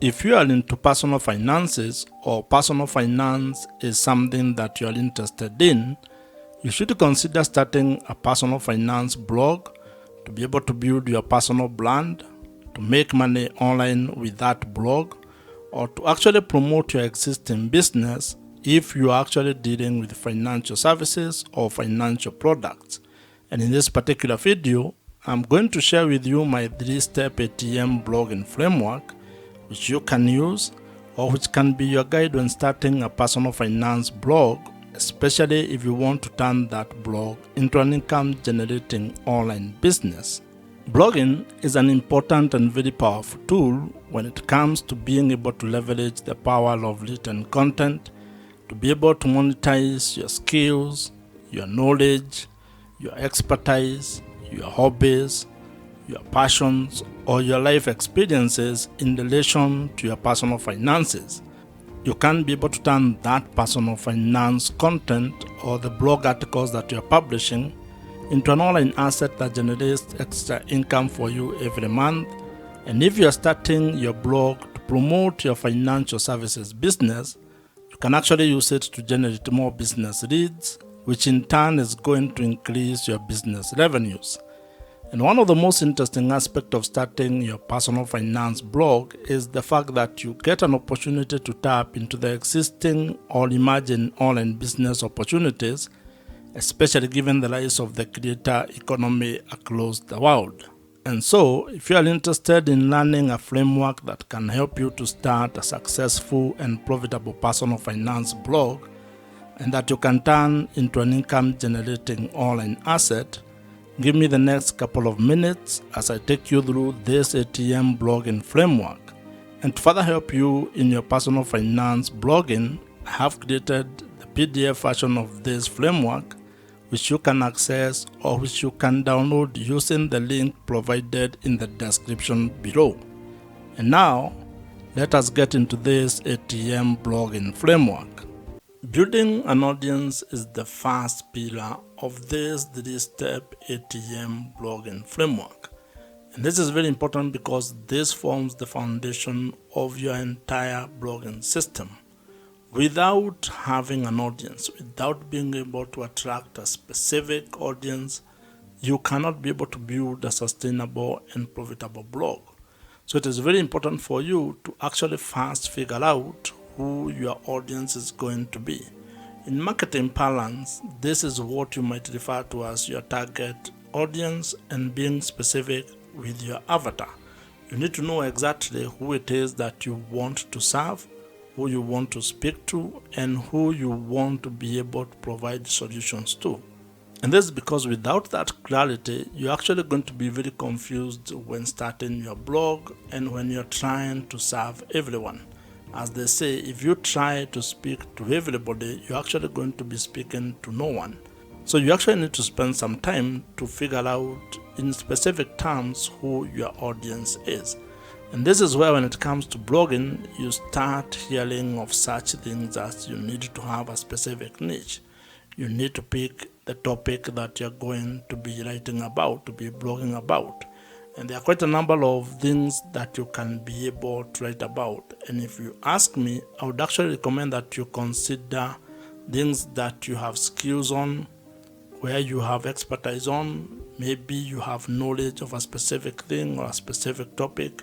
If you are into personal finances or personal finance is something that you are interested in, you should consider starting a personal finance blog to be able to build your personal brand, to make money online with that blog, or to actually promote your existing business if you are actually dealing with financial services or financial products. And in this particular video, I'm going to share with you my 3-step ATM blogging framework which you can use or which can be your guide when starting a personal finance blog, especially if you want to turn that blog into an income generating online business. Blogging is an important and very powerful tool when it comes to being able to leverage the power of written content, to be able to monetize your skills, your knowledge, your expertise, your hobbies, your passions, or your life experiences in relation to your personal finances. You can be able to turn that personal finance content or the blog articles that you're publishing into an online asset that generates extra income for you every month. And if you're starting your blog to promote your financial services business, you can actually use it to generate more business leads, which in turn is going to increase your business revenues. And one of the most interesting aspects of starting your personal finance blog is the fact that you get an opportunity to tap into the existing or emerging online business opportunities, especially given the rise of the creator economy across the world. And so, if you are interested in learning a framework that can help you to start a successful and profitable personal finance blog, and that you can turn into an income generating online asset, give me the next couple of minutes as I take you through this ATM blogging framework. And to further help you in your personal finance blogging, I have created the PDF version of this framework, which you can access or which you can download using the link provided in the description below. And now, let us get into this ATM blogging framework. Building an audience is the first pillar of this 3-step ATM blogging framework. And this is very important because this forms the foundation of your entire blogging system. Without having an audience, without being able to attract a specific audience, you cannot be able to build a sustainable and profitable blog. So it is very important for you to actually first figure out who your audience is going to be. In marketing parlance, this is what you might refer to as your target audience, and being specific with your avatar. You need to know exactly who it is that you want to serve, who you want to speak to, and who you want to be able to provide solutions to. And this is because without that clarity, you're actually going to be very confused when starting your blog and when you're trying to serve everyone. As they say, if you try to speak to everybody, you're actually going to be speaking to no one. So you actually need to spend some time to figure out in specific terms who your audience is. And this is where, when it comes to blogging, you start hearing of such things as you need to have a specific niche. You need to pick the topic that you're going to be writing about, to be blogging about. And there are quite a number of things that you can be able to write about. And if you ask me, I would actually recommend that you consider things that you have skills on, where you have expertise on. Maybe you have knowledge of a specific thing or a specific topic,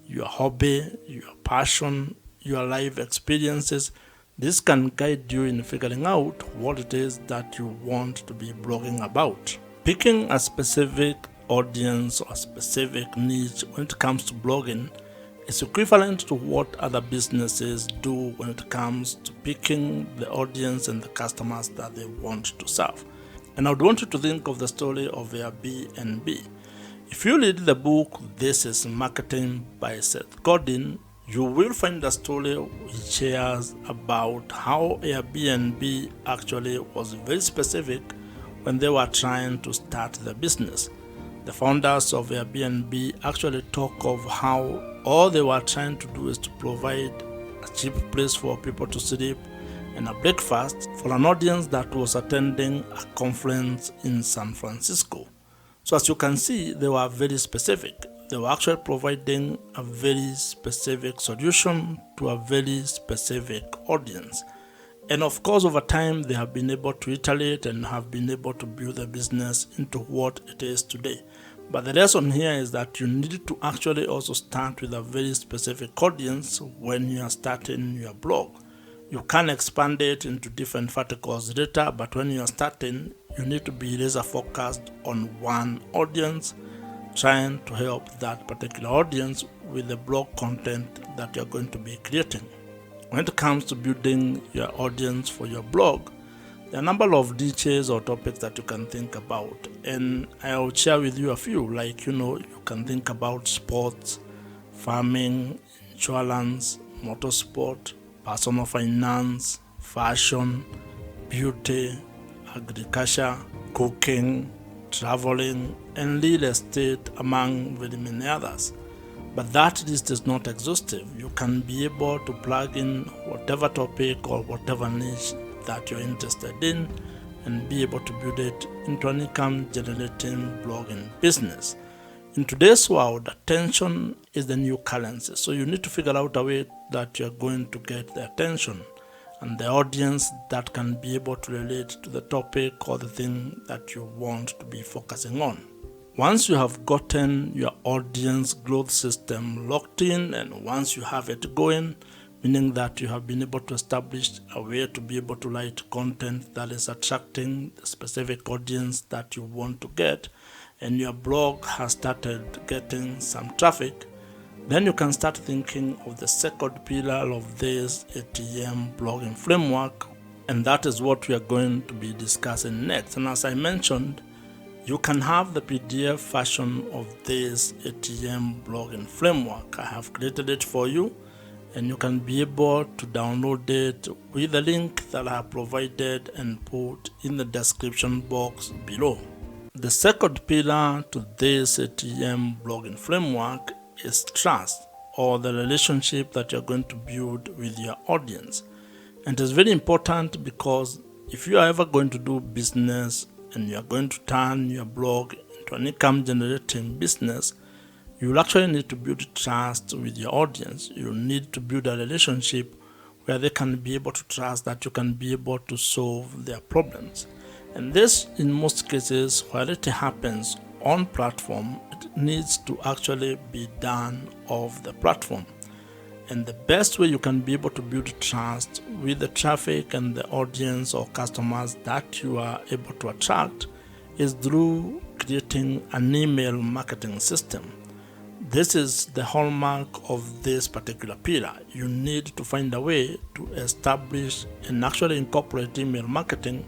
your hobby, your passion, your life experiences. This can guide you in figuring out what it is that you want to be blogging about. Picking a specific audience or specific niche when it comes to blogging is equivalent to what other businesses do when it comes to picking the audience and the customers that they want to serve. And I would want you to think of the story of Airbnb. If you read the book This is Marketing by Seth Godin, you will find a story which shares about how Airbnb actually was very specific when they were trying to start the business. The founders of Airbnb actually talk of how all they were trying to do is to provide a cheap place for people to sleep and a breakfast for an audience that was attending a conference in San Francisco. So as you can see, they were very specific. they were actually providing a very specific solution to a very specific audience. And of course, over time, they have been able to iterate and have been able to build the business into what it is today. But the lesson here is that you need to actually also start with a very specific audience when you are starting your blog. You can expand it into different verticals later, but when you are starting, you need to be laser focused on one audience, trying to help that particular audience with the blog content that you're going to be creating. When it comes to building your audience for your blog, there are a number of details or topics that you can think about, and I'll share with you a few. Like, you can think about sports, farming, insurance, motorsport, personal finance, fashion, beauty, agriculture, cooking, traveling, and real estate, among very many others. But that list is not exhaustive. You can be able to plug in whatever topic or whatever niche that you're interested in and be able to build it into an income generating blogging business. In today's world, attention is the new currency. So you need to figure out a way that you're going to get the attention and the audience that can be able to relate to the topic or the thing that you want to be focusing on. Once you have gotten your audience growth system locked in, and once you have it going, meaning that you have been able to establish a way to be able to write content that is attracting the specific audience that you want to get, and your blog has started getting some traffic, then you can start thinking of the second pillar of this ATM blogging framework, and that is what we are going to be discussing next. And as I mentioned, you can have the PDF version of this ATM blogging framework. I have created it for you, and you can be able to download it with the link that I have provided and put in the description box below. The second pillar to this ATM blogging framework is trust, or the relationship that you're going to build with your audience. And it's very important because if you are ever going to do business and you are going to turn your blog into an income generating business, you will actually need to build trust with your audience. You need to build a relationship where they can be able to trust that you can be able to solve their problems. And this, in most cases, while it happens on platform, it needs to actually be done off the platform. And the best way you can be able to build trust with the traffic and the audience or customers that you are able to attract is through creating an email marketing system. This is the hallmark of this particular pillar. You need to find a way to establish and actually incorporate email marketing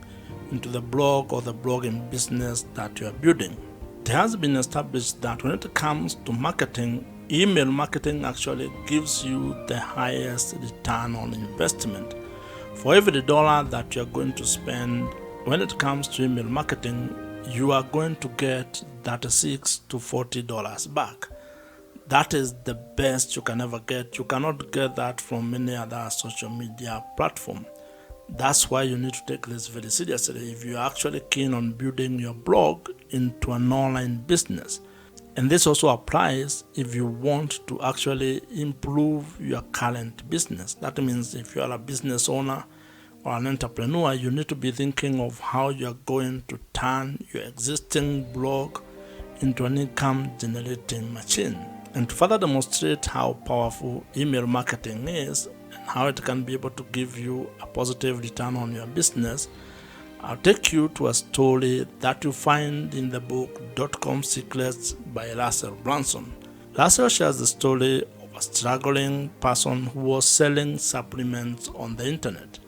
into the blog or the blogging business that you are building. It has been established that when it comes to marketing, email marketing actually gives you the highest return on investment. For every dollar that you're going to spend when it comes to email marketing, you are going to get $36 to $40 back. That is the best you can ever get. You cannot get that from any other social media platform. That's why you need to take this very seriously if you're actually keen on building your blog into an online business. And this also applies if you want to actually improve your current business. That means if you are a business owner or an entrepreneur, you need to be thinking of how you're going to turn your existing blog into an income generating machine. And to further demonstrate how powerful email marketing is and how it can be able to give you a positive return on your business, I'll take you to a story that you find in the book .com Secrets by Russell Brunson. Russell shares the story of a struggling person who was selling supplements on the internet,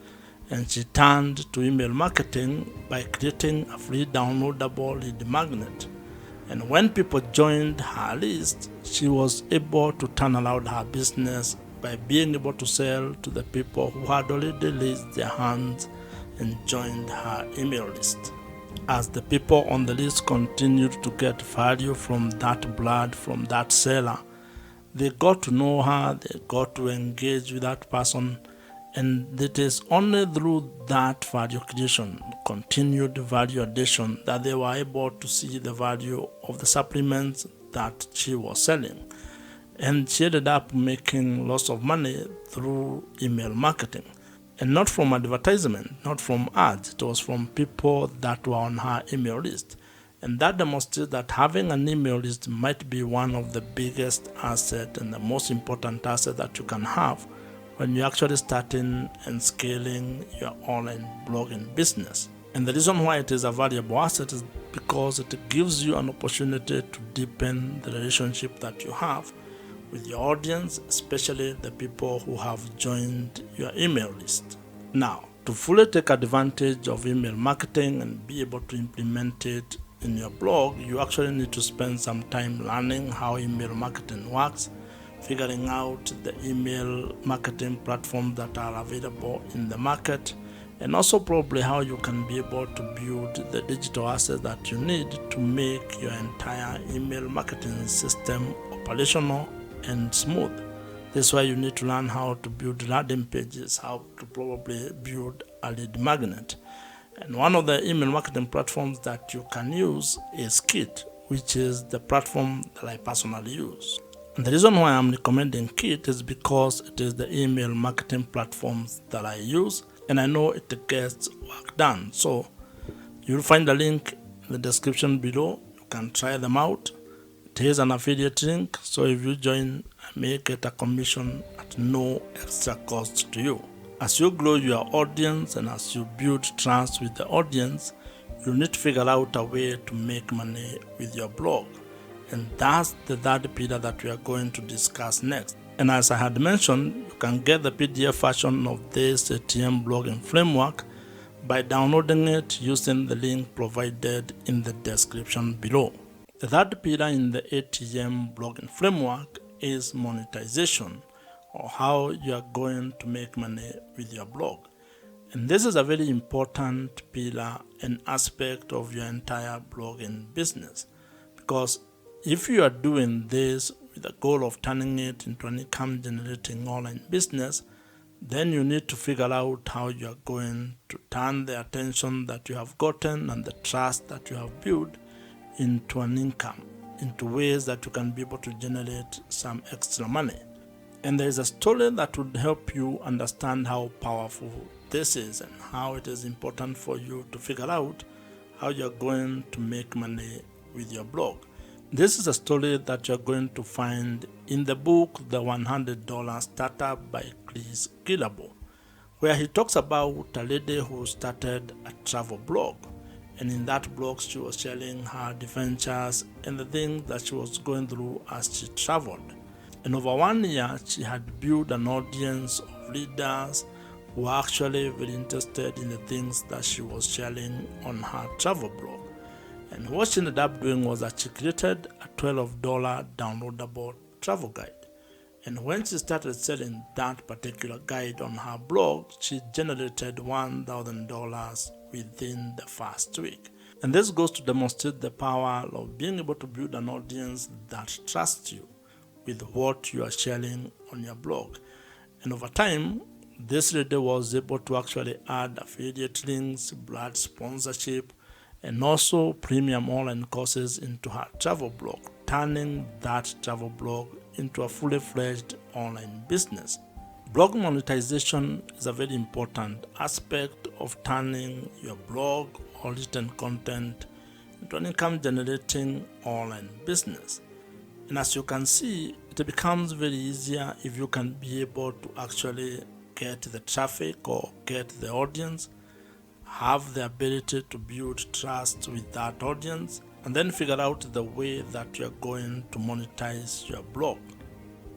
and she turned to email marketing by creating a free downloadable lead magnet. And when people joined her list, she was able to turn around her business by being able to sell to the people who had already raised their hands and joined her email list. As the people on the list continued to get value from that blood, from that seller, they got to know her, they got to engage with that person, and it is only through that value creation, continued value addition, that they were able to see the value of the supplements that she was selling. And she ended up making lots of money through email marketing. And not from advertisement, not from ads, it was from people that were on her email list. And that demonstrates that having an email list might be one of the biggest assets and the most important asset that you can have when you're actually starting and scaling your online blogging business. And the reason why it is a valuable asset is because it gives you an opportunity to deepen the relationship that you have with your audience, especially the people who have joined your email list. Now, to fully take advantage of email marketing and be able to implement it in your blog, you actually need to spend some time learning how email marketing works, figuring out the email marketing platforms that are available in the market, and also probably how you can be able to build the digital assets that you need to make your entire email marketing system operational and smooth. This is why you need to learn how to build landing pages, how to probably build a lead magnet. And one of the email marketing platforms that you can use is Kit, which is the platform that I personally use. And the reason why I'm recommending Kit is because it is the email marketing platforms that I use, and I know it gets work done. So you'll find a link in the description below. You can try them out. It is an affiliate link, so if you join, I may get a commission at no extra cost to you. As you grow your audience and as you build trust with the audience, you need to figure out a way to make money with your blog. And that's the third pillar that we are going to discuss next. And as I had mentioned, you can get the PDF version of this ATM blogging framework by downloading it using the link provided in the description below. The third pillar in the ATM blogging framework is monetization, or how you are going to make money with your blog. And this is a very important pillar and aspect of your entire blogging business, because if you are doing this with the goal of turning it into an income generating online business, then you need to figure out how you are going to turn the attention that you have gotten and the trust that you have built into an income, into ways that you can be able to generate some extra money. And there is a story that would help you understand how powerful this is and how it is important for you to figure out how you're going to make money with your blog. This is a story that you're going to find in the book, The $100 Startup by Chris Guillebeau, where he talks about a lady who started a travel blog. And in that blog, she was sharing her adventures and the things that she was going through as she traveled. And over 1 year, she had built an audience of readers who were actually very interested in the things that she was sharing on her travel blog. And what she ended up doing was that she created a $12 downloadable travel guide. And when she started selling that particular guide on her blog, she generated $1,000 within the first week. And this goes to demonstrate the power of being able to build an audience that trusts you with what you are sharing on your blog. And over time, this lady was able to actually add affiliate links, brand sponsorship, and also premium online courses into her travel blog, turning that travel blog into a fully fledged online business. Blog monetization is a very important aspect of turning your blog or written content into an income generating online business. And as you can see, it becomes very easier if you can be able to actually get the traffic or get the audience, have the ability to build trust with that audience, and then figure out the way that you're going to monetize your blog.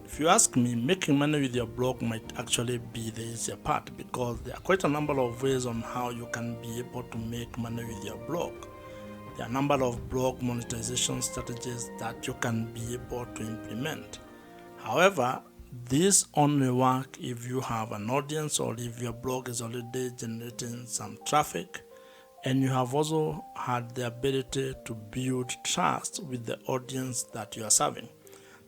If you ask me, making money with your blog might actually be the easier part, because there are quite a number of ways on how you can be able to make money with your blog. There are a number of blog monetization strategies that you can be able to implement. However, these only work if you have an audience or if your blog is already generating some traffic and you have also had the ability to build trust with the audience that you are serving.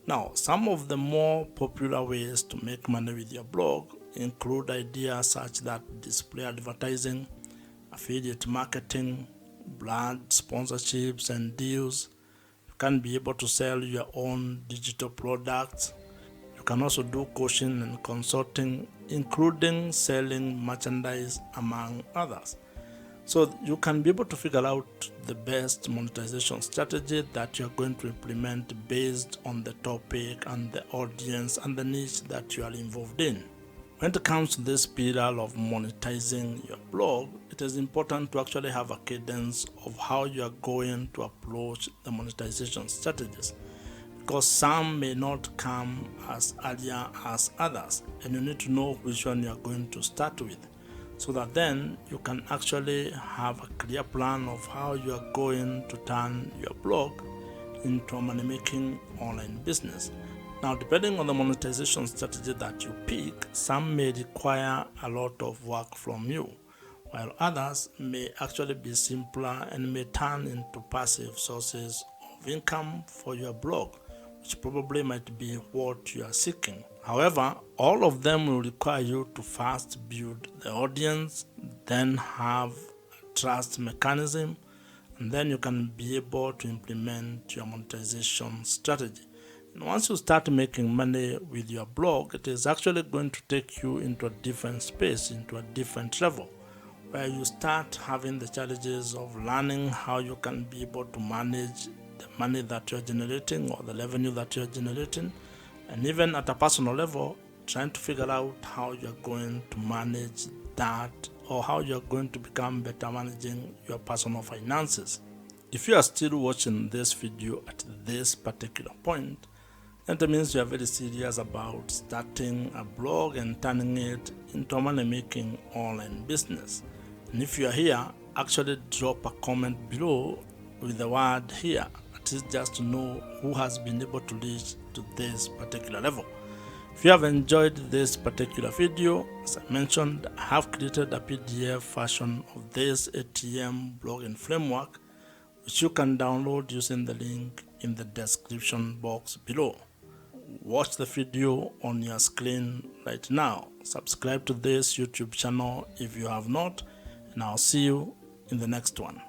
Now, some of the more popular ways to make money with your blog include ideas such that display advertising, affiliate marketing, brand sponsorships and deals. You can be able to sell your own digital products. You can also do coaching and consulting, including selling merchandise, among others. So you can be able to figure out the best monetization strategy that you're going to implement based on the topic and the audience and the niche that you are involved in. When it comes to this spiral of monetizing your blog, it is important to actually have a cadence of how you are going to approach the monetization strategies, because some may not come as earlier as others, and you need to know which one you are going to start with, so that then you can actually have a clear plan of how you are going to turn your blog into a money-making online business. Now, depending on the monetization strategy that you pick, some may require a lot of work from you, while others may actually be simpler and may turn into passive sources of income for your blog, which probably might be what you are seeking. However, all of them will require you to first build the audience, then have a trust mechanism, and then you can be able to implement your monetization strategy. And once you start making money with your blog, it is actually going to take you into a different space, into a different level, where you start having the challenges of learning how you can be able to manage the money that you're generating or the revenue that you're generating, and even at a personal level, trying to figure out how you're going to manage that, or how you're going to become better managing your personal finances. If you are still watching this video at this particular point, then it means you are very serious about starting a blog and turning it into a money-making online business. And if you are here, actually drop a comment below with the word "here," at least just to know who has been able to reach to this particular level. If you have enjoyed this particular video, as I mentioned, I have created a PDF version of this ATM blogging framework, which you can download using the link in the description box below. Watch the video on your screen right now. Subscribe to this YouTube channel if you have not, and I'll see you in the next one.